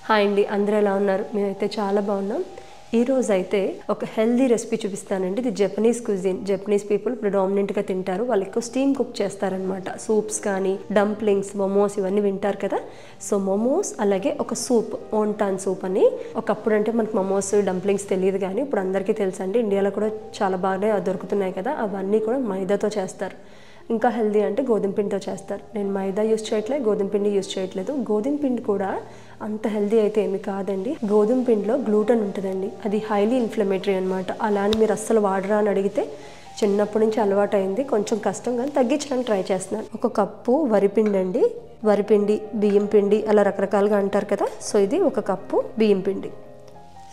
Hi అండి, అందరూ ఎలా ఉన్నారు? మేమైతే చాలా బాగున్నాం. ఈ రోజు అయితే ఒక హెల్దీ రెసిపీ చూపిస్తానండి. ఇది జపనీస్ క్యూజిన్. జపనీస్ పీపుల్ ప్రిడామినెంట్గా తింటారు. వాళ్ళు ఎక్కువ స్టీమ్ కుక్ చేస్తారనమాట. సూప్స్ కానీ డంప్లింగ్స్, మోమోస్ ఇవన్నీ వింటారు కదా. సో మోమోస్ అలాగే ఒక సూప్, ఓన్టాన్ సూప్ అని. ఒకప్పుడు అంటే మనకు మోమోస్ డంప్లింగ్స్ తెలియదు కానీ ఇప్పుడు అందరికీ తెలుసండి. ఇండియాలో కూడా చాలా బాగా దొరుకుతున్నాయి కదా. అవన్నీ కూడా మైదాతో చేస్తారు. ఇంకా హెల్దీ అంటే గోధుమ పిండితో చేస్తారు. నేను మైదా యూస్ చేయట్లేదు, గోధుమ పిండి యూస్ చేయట్లేదు. గోధుమ పిండి కూడా అంత హెల్దీ అయితే ఏమి కాదండి. గోధుమ పిండిలో గ్లూటన్ ఉంటుందండి. అది హైలీ ఇన్ఫ్లమేటరీ అనమాట. అలా అని మీరు అస్సలు వాడరా అని అడిగితే చిన్నప్పటి నుంచి అలవాటు అయింది. కొంచెం కష్టం కానీ తగ్గించడానికి ట్రై చేస్తున్నాను. ఒక కప్పు వరిపిండి అండి. వరిపిండి, బియ్యం పిండి అలా రకరకాలుగా అంటారు కదా. సో ఇది ఒక కప్పు బియ్యం పిండి.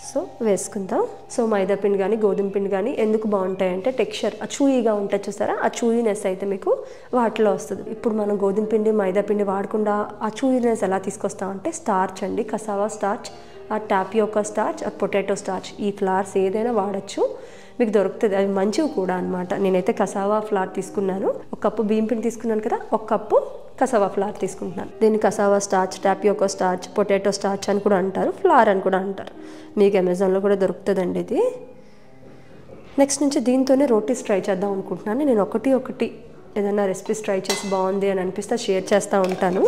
సో వేసుకుందాం. సో మైదా పిండి కానీ గోధుమ పిండి కానీ ఎందుకు బాగుంటాయంటే టెక్స్చర్ చూయీగా ఉంటుంది చూసారా, ఆ చూయీనెస్ అయితే మీకు వాటిలో వస్తుంది. ఇప్పుడు మనం గోధుమ పిండి మైదా పిండి వాడకుండా ఆ చూయీనెస్ ఎలా తీసుకొస్తామంటే స్టార్చ్ అండి, కసావా స్టార్చ్, ఆ టాపియోకా స్టార్చ్, ఆ పొటాటో స్టార్చ్, ఈ ఫ్లవర్స్ ఏదైనా వాడచ్చు, మీకు దొరుకుతుంది. అవి మంచివి కూడా అనమాట. నేనైతే కసావా ఫ్లవర్ తీసుకున్నాను. ఒక కప్పు బియ్యం పిండి తీసుకున్నాను కదా, ఒక కప్పు కసావా ఫ్లవర్ తీసుకుంటున్నాను. దీన్ని cassava starch, tapioca starch, potato starch అని కూడా అంటారు, ఫ్లవర్ అని కూడా అంటారు. మీకు అమెజాన్లో కూడా దొరుకుతుందండి ఇది. నెక్స్ట్ నుంచి దీంతోనే రోటీస్ ట్రై చేద్దాం అనుకుంటున్నాను. నేను ఒకటి ఏదైనా రెసిపీస్ ట్రై చేసి బాగుంది అని అనిపిస్తే షేర్ చేస్తూ ఉంటాను.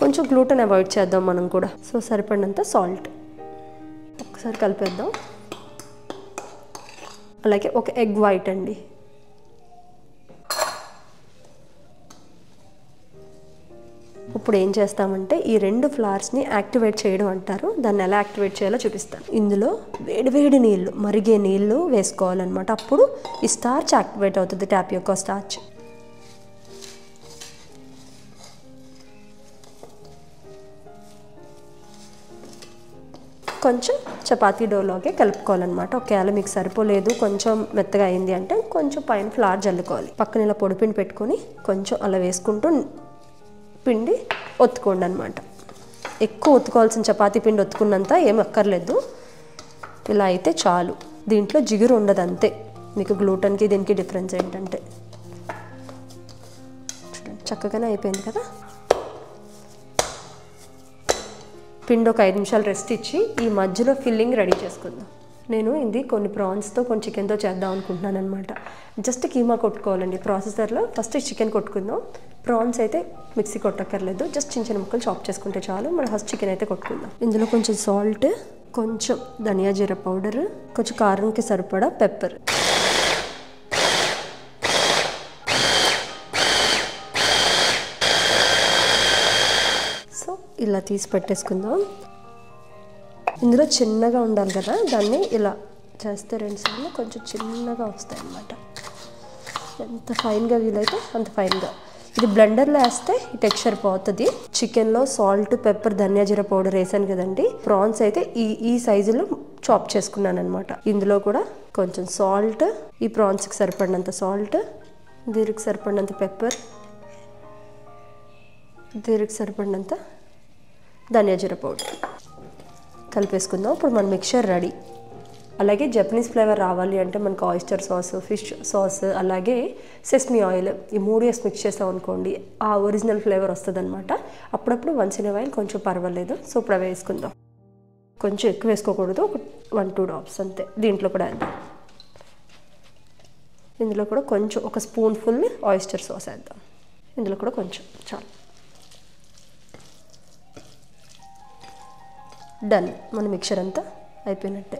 కొంచెం గ్లూటన్ అవాయిడ్ చేద్దాం మనం కూడా. సో సరిపడినంత సాల్ట్ ఒకసారి కలిపేద్దాం. అలాగే ఒక ఎగ్ వైట్ అండి. ఇప్పుడు ఏం చేస్తామంటే ఈ రెండు ఫ్లవర్స్ని యాక్టివేట్ చేయడం అంటారు. దాన్ని ఎలా యాక్టివేట్ చేయాలో చూపిస్తాను. ఇందులో వేడివేడి నీళ్ళు, మరిగే నీళ్ళు వేసుకోవాలన్నమాట. అప్పుడు ఈ స్టార్చ్ యాక్టివేట్ అవుతుంది, టాపియోకా స్టార్చ్. కొంచెం చపాతీ డోలోకే కలుపుకోవాలన్నమాట. ఒకవేళ మీకు సరిపోలేదు, కొంచెం మెత్తగా అయింది అంటే కొంచెం పైన ఫ్లవర్ జల్లుకోవాలి. పక్కన ఇలా పొడిపిండి పెట్టుకొని కొంచెం అలా వేసుకుంటూ పిండి ఒత్తుకోండి అనమాట. ఎక్కువ ఒత్తుకోవాల్సిన చపాతీ పిండి ఒత్తుకున్నంత ఏం అక్కర్లేదు. ఇలా అయితే చాలు. దీంట్లో జిగురు ఉండదు అంతే. మీకు గ్లూటన్కి దీనికి డిఫరెన్స్ ఏంటంటే చూడండి, చక్కగానే అయిపోయింది కదా. పిండి ఒక 5 నిమిషాలు రెస్ట్ ఇచ్చి ఈ మధ్యలో ఫిల్లింగ్ రెడీ చేసుకుందాం. నేను ఇది కొన్ని ప్రాన్స్తో కొన్ని చికెన్తో చేద్దాం అనుకుంటున్నాను అనమాట. జస్ట్ కీమా కొట్టుకోవాలండి ప్రాసెసర్లో. ఫస్ట్ చికెన్ కొట్టుకుందాం. ప్రాన్స్ అయితే మిక్సీ కొట్టక్కర్లేదు, జస్ట్ చిన్న చిన్న ముక్కలు చాప్ చేసుకుంటే చాలు. మనం ఫస్ట్ చికెన్ అయితే కొట్టుకుందాం. ఇందులో కొంచెం సాల్ట్, కొంచెం ధనియా జీరా పౌడర్, కొంచెం కారంకి సరిపడా పెప్పర్. సో ఇలా తీసి పెట్టేసుకుందాం. ఇందులో చిన్నగా ఉండాలి కదా, దాన్ని ఇలా చేస్తే 2 సార్లు కొంచెం చిన్నగా వస్తాయి అన్నమాట. ఎంత ఫైన్గా వీలైతే అంత ఫైన్గా. ఇది బ్లెండర్లో వేస్తే ఈ టెక్స్చర్ పోతుంది. చికెన్లో సాల్ట్, పెప్పర్, ధనియా జీరా పౌడర్ వేసాను కదండి. ప్రాన్స్ అయితే ఈ సైజులో చాప్ చేసుకున్నాను అనమాట. ఇందులో కూడా కొంచెం సాల్ట్, ఈ ప్రాన్స్కి సరిపడినంత సాల్ట్, దీనికి సరిపడినంత పెప్పర్, దీనికి సరిపడినంత ధనియా జీరా పౌడర్ కలిపేసుకుందాం. ఇప్పుడు మన మిక్చర్ రెడీ. అలాగే జపనీస్ ఫ్లేవర్ రావాలి అంటే మనకు ఆయిస్టర్ సాస్, ఫిష్ సాస్, అలాగే సెస్మీ ఆయిల్, ఈ 3 వేసి మిక్స్ చేస్తాం అనుకోండి, ఆ ఒరిజినల్ ఫ్లేవర్ వస్తుంది అనమాట. అప్పుడప్పుడు వన్స్ ఇన్ ఆయిల్ కొంచెం పర్వాలేదు. సో ఇప్పుడు అవి వేసుకుందాం. కొంచెం ఎక్కువ వేసుకోకూడదు, ఒక 1-2 డ్రాప్స్ అంతే. దీంట్లో కూడా వేద్దాం. ఇందులో కూడా కొంచెం ఒక స్పూన్ ఫుల్ ఆయిస్టర్ సాస్ వేద్దాం. ఇందులో కూడా కొంచెం చాలు. డన్. మన మిక్చర్ అంతా అయిపోయినట్టే.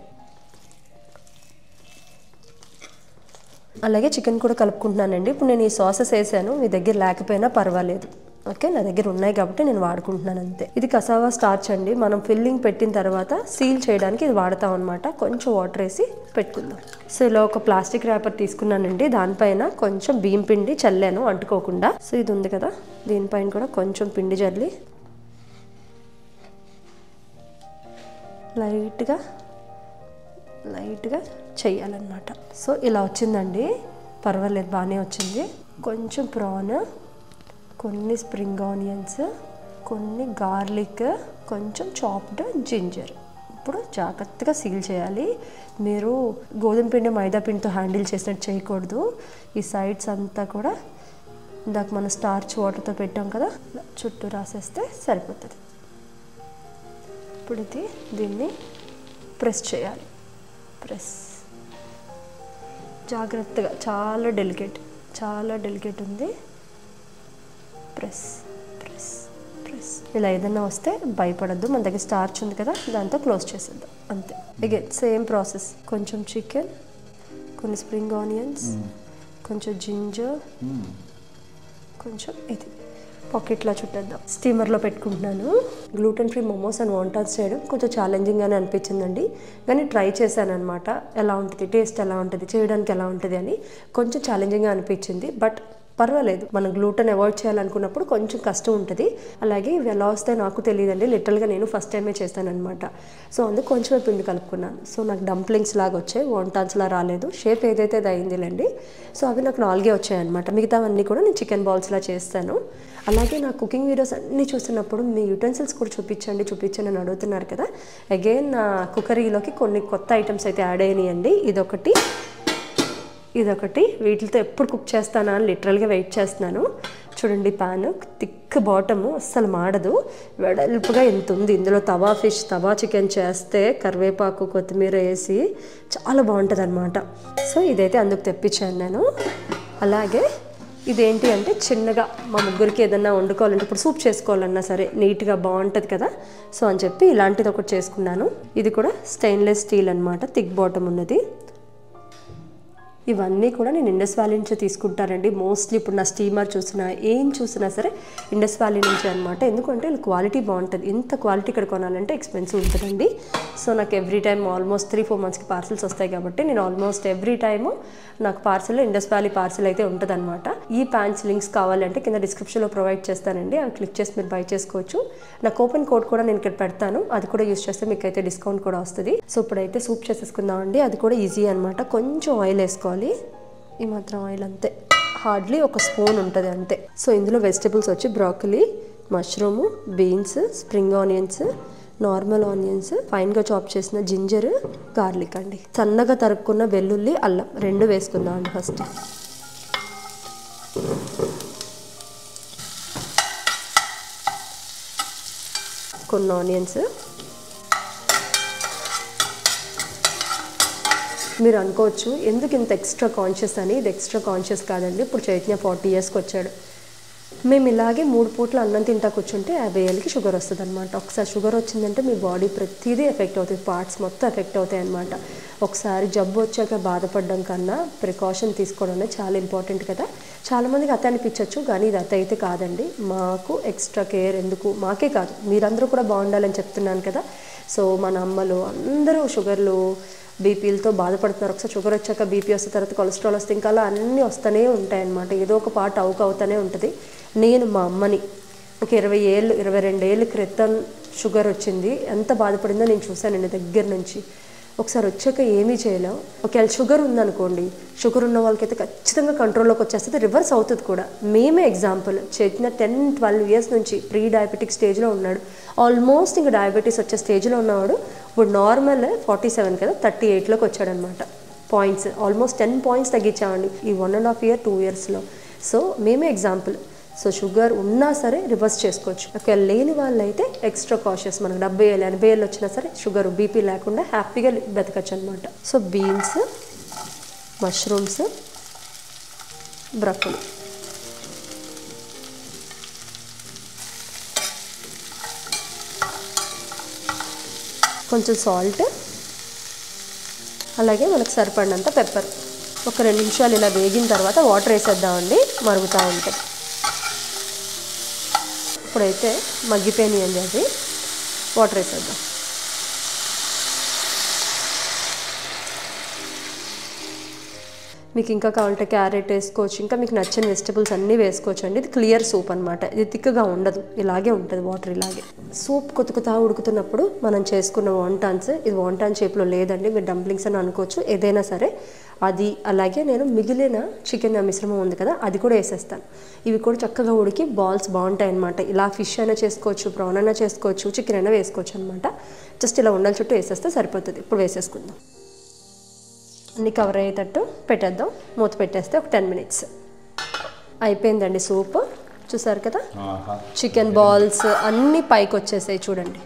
అలాగే చికెన్ కూడా కలుపుకుంటున్నానండి. ఇప్పుడు నేను ఈ సాసెస్ వేసాను, మీ దగ్గర లేకపోయినా పర్వాలేదు. ఓకే, నా దగ్గర ఉన్నాయి కాబట్టి నేను వాడుకుంటున్నాను అంతే. ఇది కసావా స్టార్చ్ అండి. మనం ఫిల్లింగ్ పెట్టిన తర్వాత సీల్ చేయడానికి ఇది వాడతాం అనమాట. కొంచెం వాటర్ వేసి పెట్టుకుందాం. సో ఇలా ఒక ప్లాస్టిక్ ర్యాపర్ తీసుకున్నానండి. దానిపైన కొంచెం బియ్యం పిండి చల్లాను అంటుకోకుండా. సో ఇది ఉంది కదా, దీనిపైన కూడా కొంచెం పిండి చల్లి లైట్గా చెయ్యాలన్నమాట. సో ఇలా వచ్చిందండి, పర్వాలేదు, బాగానే వచ్చింది. కొంచెం ప్రాన్, కొన్ని స్ప్రింగ్ ఆనియన్స్, కొన్ని గార్లిక్, కొంచెం చాప్డ్ జింజర్. ఇప్పుడు జాగ్రత్తగా సీల్ చేయాలి. మీరు గోధుమ పిండి మైదా పిండితో హ్యాండిల్ చేసినట్టు చేయకూడదు. ఈ సైడ్స్ అంతా కూడా ఇందాక మనం స్టార్చ్ వాటర్తో పెట్టాం కదా, చుట్టూ రాసేస్తే సరిపోతుంది. ఇప్పుడు దీన్ని ప్రెస్ చేయాలి. ప్రెస్ జాగ్రత్తగా, చాలా డెలికేట్ ఉంది. Press press press. ఇలా ఏదన్నా వస్తే భయపడద్దు, మన దగ్గర స్టార్చ్ ఉంది కదా, దాంతో క్లోజ్ చేసేద్దాం అంతే. Again same process. కొంచెం చికెన్, కొన్ని స్ప్రింగ్ ఆనియన్స్, కొంచెం జింజర్, కొంచెం ఇది పాకెట్లా చుట్టేద్దాం. స్టీమర్లో పెట్టుకుంటున్నాను. గ్లూటెన్ ఫ్రీ మోమోస్ అండ్ వాంటాన్స్ చేయడం కొంచెం ఛాలెంజింగ్గానే అనిపించిందండి, కానీ ట్రై చేశాను అనమాట. ఎలా ఉంటుంది, టేస్ట్ ఎలా ఉంటుంది, చేయడానికి ఎలా ఉంటుంది అని కొంచెం ఛాలెంజింగ్గా అనిపించింది. బట్ పర్వాలేదు, మనం గ్లూటెన్ అవాయిడ్ చేయాలనుకున్నప్పుడు కొంచెం కష్టం ఉంటుంది. అలాగే ఇవి ఎలా వస్తాయో నాకు తెలియదండి, లిటరల్గా నేను ఫస్ట్ టైమే చేస్తాను అనమాట. సో అందుకు కొంచెమే పిండి కలుపుకున్నాను. సో నాకు డంప్లింగ్స్ లాగా వచ్చాయి, వాంటాన్స్లా రాలేదు. షేప్ ఏదైతే అది అయిందిలేండి. సో అవి నాకు 4 వచ్చాయన్నమాట. మిగతావన్నీ కూడా నేను చికెన్ బాల్స్లా చేస్తాను. అలాగే నా కుకింగ్ వీడియోస్ అన్నీ చూస్తున్నప్పుడు మీ యూటెన్సిల్స్ కూడా చూపించండి అని అడుగుతున్నారు కదా. అగైన్ నా కుక్కరీలోకి కొన్ని కొత్త ఐటమ్స్ అయితే యాడ్ అయినాయండి. ఇదొకటి వీటితో ఎప్పుడు కుక్ చేస్తానా అని లిటరల్గా వెయిట్ చేస్తున్నాను. చూడండి, ప్యాన్ థిక్ బాటము, అస్సలు మాడదు, వెడల్పుగా ఎంత ఉంది. ఇందులో తవా చికెన్ చేస్తే కరివేపాకు కొత్తిమీర వేసి చాలా బాగుంటుంది అనమాట. సో ఇదైతే అందుకు తెప్పించాను నేను. అలాగే ఇదేంటి అంటే చిన్నగా మా ముగ్గురికి ఏదన్నా వండుకోవాలంటే, ఇప్పుడు సూప్ చేసుకోవాలన్నా సరే నీట్గా బాగుంటుంది కదా, సో అని చెప్పి ఇలాంటిది ఒకటి చేసుకున్నాను. ఇది కూడా స్టెయిన్లెస్ స్టీల్ అనమాట, థిక్ బాటమ్ ఉన్నది. ఇవన్నీ కూడా నేను ఇండస్ వ్యాలీ నుంచి తీసుకుంటానండి. మోస్ట్లీ ఇప్పుడు నా స్టీమర్ చూసినా సరే ఇండస్ వ్యాలీ నుంచి అనమాట. ఎందుకంటే క్వాలిటీ బాగుంటుంది. ఇంత క్వాలిటీ ఇక్కడ కొనాలంటే ఎక్స్పెన్సివ్ ఉంటుందండి. సో నాకు ఎవ్రీ టైం ఆల్మోస్ట్ 3-4 మంత్స్కి పార్సల్స్ వస్తాయి కాబట్టి నేను ఆల్మోస్ట్ ఎవ్రీ టైము నాకు పార్సల్ ఇండస్ వ్యాలీ పార్సల్ అయితే ఉంటుంది అనమాట. ఈ ప్యాంట్స్ లింక్స్ కావాలంటే కింద డిస్క్రిప్షన్లో ప్రొవైడ్ చేస్తానండి, అవి క్లిక్ చేసి మీరు బై చేసుకోవచ్చు. నా కూపన్ కోడ్ కూడా నేను ఇక్కడ పెడతాను, అది కూడా యూస్ చేస్తే మీకు అయితే డిస్కౌంట్ కూడా వస్తుంది. సో ఇప్పుడైతే సూప్ చేసేసుకుందామండి. అది కూడా ఈజీ అనమాట. కొంచెం ఆయిల్ వేసుకోవాలి, ఈ మాత్రం ఆయిల్ అంతే, హార్డ్లీ 1 స్పూన్ ఉంటుంది అంతే. సో ఇందులో వెజిటబుల్స్ వచ్చి broccoli, mushroom, beans, spring onions, normal onions, ఫైన్గా చాప్ చేసిన జింజర్, గార్లిక్ అండి, సన్నగా తరుక్కున్న వెల్లుల్లి, అల్లం 2 వేసుకుందాం అండి. ఫస్ట్ కొన్ని ఆనియన్స్. మీరు అనుకోవచ్చు ఎందుకు ఇంత ఎక్స్ట్రా కాన్షియస్ అని. ఇది ఎక్స్ట్రా కాన్షియస్ కాదండి. ఇప్పుడు చైతన్య 40 ఇయర్స్కి వచ్చాడు. మేము ఇలాగే 3 పూట్ల అన్నం తింటా కూర్చుంటే 50 ఏళ్ళకి షుగర్ వస్తుంది అనమాట. ఒకసారి షుగర్ వచ్చిందంటే మీ బాడీ ప్రతిదీ ఎఫెక్ట్ అవుతుంది, పార్ట్స్ మొత్తం ఎఫెక్ట్ అవుతాయి అనమాట. ఒకసారి జబ్బు వచ్చాక బాధపడడం కన్నా ప్రికాషన్ తీసుకోవడం అనేది చాలా ఇంపార్టెంట్ కదా. చాలామందికి అత అనిపించవచ్చు, కానీ ఇది అత అయితే కాదండి. మాకు ఎక్స్ట్రా కేర్ ఎందుకు, మాకే కాదు మీరందరూ కూడా బాగుండాలని చెప్తున్నాను కదా. సో మన అమ్మలు అందరూ షుగర్లు, బీపీలతో బాధపడుతున్నారు. ఒకసారి షుగర్ వచ్చాక బీపీ వస్తే, తర్వాత కొలెస్ట్రాల్ వస్తే, ఇంకా అలా అన్నీ వస్తూనే ఉంటాయన్నమాట. ఏదో ఒక పార్ట్ అవుతూనే ఉంటుంది. నేను మా అమ్మని ఒక 22 ఏళ్ళ క్రితం షుగర్ వచ్చింది, ఎంత బాధపడిందో నేను చూశానండి దగ్గర నుంచి. ఒకసారి వచ్చాక ఏమీ చేయలేం. ఒకవేళ షుగర్ ఉందనుకోండి, షుగర్ ఉన్న వాళ్ళకైతే ఖచ్చితంగా కంట్రోల్లోకి వచ్చేస్తుంది, రివర్స్ అవుతుంది కూడా. మేమే ఎగ్జాంపుల్. చైతన్య 10-12 ఇయర్స్ నుంచి ప్రీ డయాబెటిక్ స్టేజ్లో ఉన్నాడు. ఆల్మోస్ట్ ఇంకా డయాబెటీస్ వచ్చే స్టేజ్లో ఉన్నవాడు ఇప్పుడు నార్మల్ 47 కదా, 38లోకి వచ్చాడనమాట. పాయింట్స్ ఆల్మోస్ట్ 10 పాయింట్స్ తగ్గించామండి ఈ 1.5 year 2 yearsలో. సో మేమే ఎగ్జాంపుల్. సో షుగర్ ఉన్నా సరే రివర్స్ చేసుకోవచ్చు. ఒకవేళ లేని వాళ్ళు అయితే ఎక్స్ట్రా కాషియస్. మనకు 70 ఏళ్ళు 80 ఏళ్ళు వచ్చినా సరే షుగర్ బీపీ లేకుండా హ్యాపీగా బతకచ్చు అనమాట. సో బీన్స్, మష్రూమ్స్, బ్రొక్కలి, కొంచెం సాల్ట్, అలాగే మనకు సరిపడినంత పెప్పర్. ఒక 2 నిమిషాలు ఇలా వేగిన తర్వాత వాటర్ వేసేద్దామండి, మరుగుతూ ఉంటుంది. ఇప్పుడైతే మగ్గిపోయినాయండి అవి, వాటర్ వేసేద్దాం. మీకు ఇంకా కావాలంటే క్యారెట్ వేసుకోవచ్చు, ఇంకా మీకు నచ్చిన వెజిటబుల్స్ అన్నీ వేసుకోవచ్చు అండి. ఇది క్లియర్ సూప్ అనమాట, ఇది థిక్గా ఉండదు, ఇలాగే ఉంటుంది వాటర్ ఇలాగే. సూప్ కొత్త ఉడుకుతున్నప్పుడు మనం చేసుకున్న వాంటాన్స్, ఇది వాంటాన్ షేప్లో లేదండి, మీరు డంప్లింగ్స్ అని అనుకోవచ్చు, ఏదైనా సరే అది. అలాగే నేను మిగిలిన చికెన్ మిశ్రమం ఉంది కదా, అది కూడా వేసేస్తాను. ఇవి కూడా చక్కగా ఉడికి బాల్స్ బాగుంటాయి అనమాట. ఇలా ఫిష్ అయినా చేసుకోవచ్చు, ప్రాన్ అయినా చేసుకోవచ్చు, చికెన్ అయినా వేసుకోవచ్చు అనమాట. జస్ట్ ఇలా ఉండాలి చుట్టూ వేసేస్తే సరిపోతుంది. ఇప్పుడు వేసేసుకుందాం. అన్నీ కవర్ అయ్యేటట్టు పెట్టేద్దాం, మూత పెట్టేస్తే ఒక 10 minutes అయిపోయిందండి. సూప్ చూసారు కదా, చికెన్ బాల్స్ అన్నీ పైకి వచ్చేసాయి చూడండి.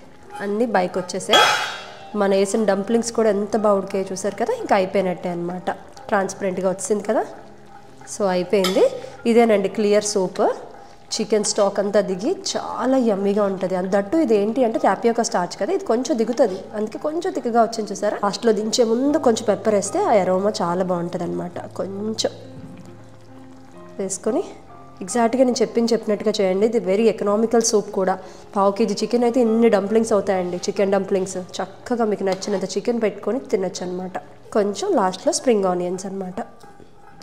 అన్నీ బైక్ వచ్చేసాయి. మనం వేసిన డంప్లింగ్స్ కూడా ఎంత బాగా ఉడికాయో చూసారు కదా, ఇంకా అయిపోయినట్టే అనమాట. ట్రాన్స్పరెంట్గా వచ్చింది కదా, సో అయిపోయింది. ఇదేనండి క్లియర్ సూప్. చికెన్ స్టాక్ అంతా దిగి చాలా యమ్మీగా ఉంటుంది. దట్టు ఇది ఏంటి అంటే టాపియోకా స్టార్చ్ కదా, ఇది కొంచెం దిగుతుంది, అందుకే కొంచెం తిక్కగా వచ్చింది చూసారా. లాస్ట్లో దించే ముందు కొంచెం పెప్పర్ వేస్తే ఆ అరోమా చాలా బాగుంటుంది అనమాట. కొంచెం వేసుకొని ఎగ్జాక్ట్గా నేను చెప్పినట్టుగా చేయండి. ఇది వెరీ ఎకనామికల్ సూప్ కూడా. 1/2 kg చికెన్ అయితే ఇన్ని డంప్లింగ్స్ అవుతాయండి. చికెన్ డంప్లింగ్స్ చక్కగా మీకు నచ్చినంత చికెన్ పెట్టుకొని తినచ్చు అనమాట. కొంచెం లాస్ట్లో స్ప్రింగ్ ఆనియన్స్ అనమాట.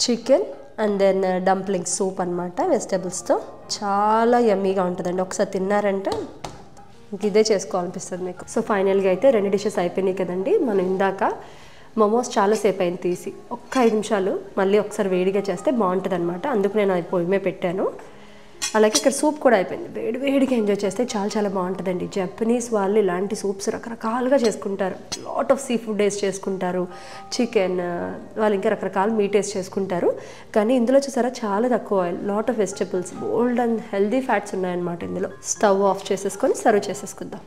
Chicken and then dumplings soup అనమాట వెజిటబుల్స్తో. చాలా యమ్మీగా ఉంటుందండి. ఒకసారి తిన్నారంటే ఇంక ఇదే చేసుకోవాలనిపిస్తుంది మీకు. సో ఫైనల్గా అయితే 2 డిషెస్ అయిపోయినాయి కదండి. మనం ఇందాక మోమోస్ చాలాసేపు అయింది తీసి, ఒక్క 5 నిమిషాలు మళ్ళీ ఒకసారి వేడిగా చేస్తే బాగుంటుంది అనమాట. అందుకు నేను అది పొయ్యి మీద పెట్టాను. అలాగే ఇక్కడ సూప్ కూడా అయిపోయింది. వేడిగా ఎంజాయ్ చేస్తే చాలా బాగుంటుందండి. జపనీస్ వాళ్ళు ఇలాంటి సూప్స్ రకరకాలుగా చేసుకుంటారు. లాట్ ఆఫ్ సీ ఫుడ్ వేసి చేసుకుంటారు, చికెన్, వాళ్ళు ఇంకా రకరకాల మీట్ వేసి చేసుకుంటారు. కానీ ఇందులో చూసారా చాలా తక్కువ oil, lot of vegetables, bold and healthy fats ఉన్నాయన్నమాట ఇందులో. స్టవ్ ఆఫ్ చేసేసుకొని సర్వ్ చేసేసుకుందాం.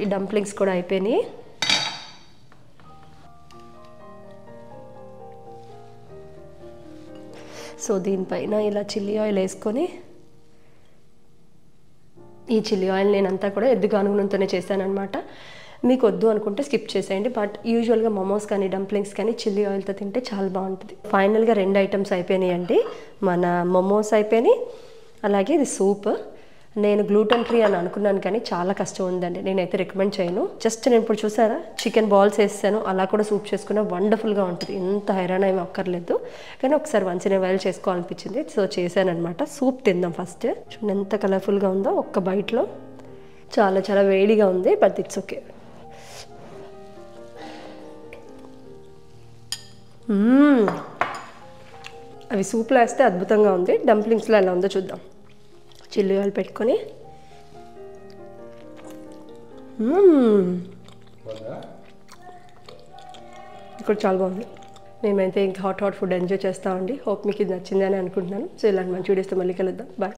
ఈ డంప్లింగ్స్ కూడా అయిపోయినాయి. సో దీనిపైన ఇలా చిల్లీ ఆయిల్ వేసుకొని, ఈ చిల్లీ ఆయిల్ నేనంతా కూడా ఎద్దుగానుగునంతోనే చేశానమాట. మీకు వద్దు అనుకుంటే స్కిప్ చేసేయండి. బట్ యూజువల్గా మోమోస్ కానీ డంప్లింగ్స్ కానీ చిల్లీ ఆయిల్తో తింటే చాలా బాగుంటుంది. ఫైనల్గా 2 ఐటమ్స్ అయిపోయినాయండి. మన మోమోస్ అయిపోయినాయి, అలాగే ఇది సూప్. నేను గ్లూటెన్ ఫ్రీ అని అనుకున్నాను కానీ చాలా కష్టం ఉందండి. నేనైతే రికమెండ్ చేయను. జస్ట్ నేను ఇప్పుడు చూసారా చికెన్ బాల్స్ వేసాను, అలా కూడా సూప్ చేసుకున్నా వండర్ఫుల్గా ఉంటుంది. ఎంత హైరాణ ఏమి అక్కర్లేదు. కానీ ఒకసారి వన్స్ ఇన్ ఏ వైల్ చేసుకోవాలనిపించింది, సో చేశాను అనమాట. సూప్ తిందాం ఫస్ట్. చూడండి ఎంత కలర్ఫుల్గా ఉందో ఒక్క బైట్లో. చాలా వేడిగా ఉంది, బట్ ఇట్స్ ఓకే. అవి సూప్లో వేస్తే అద్భుతంగా ఉంది. డంప్లింగ్స్లో ఎలా ఉందో చూద్దాం. చిల్లీ ఆయిల్ పెట్టుకొని ఇక్కడ చాలా బాగుంది. మేమైతే ఇంకా హాట్ ఫుడ్ ఎంజాయ్ చేస్తామండి. హోప్ మీకు ఇది నచ్చింది అని అనుకుంటున్నాను. సో ఇలాంటి మంచి వీడియోస్తో మళ్ళీ కలుద్దాం. బాయ్.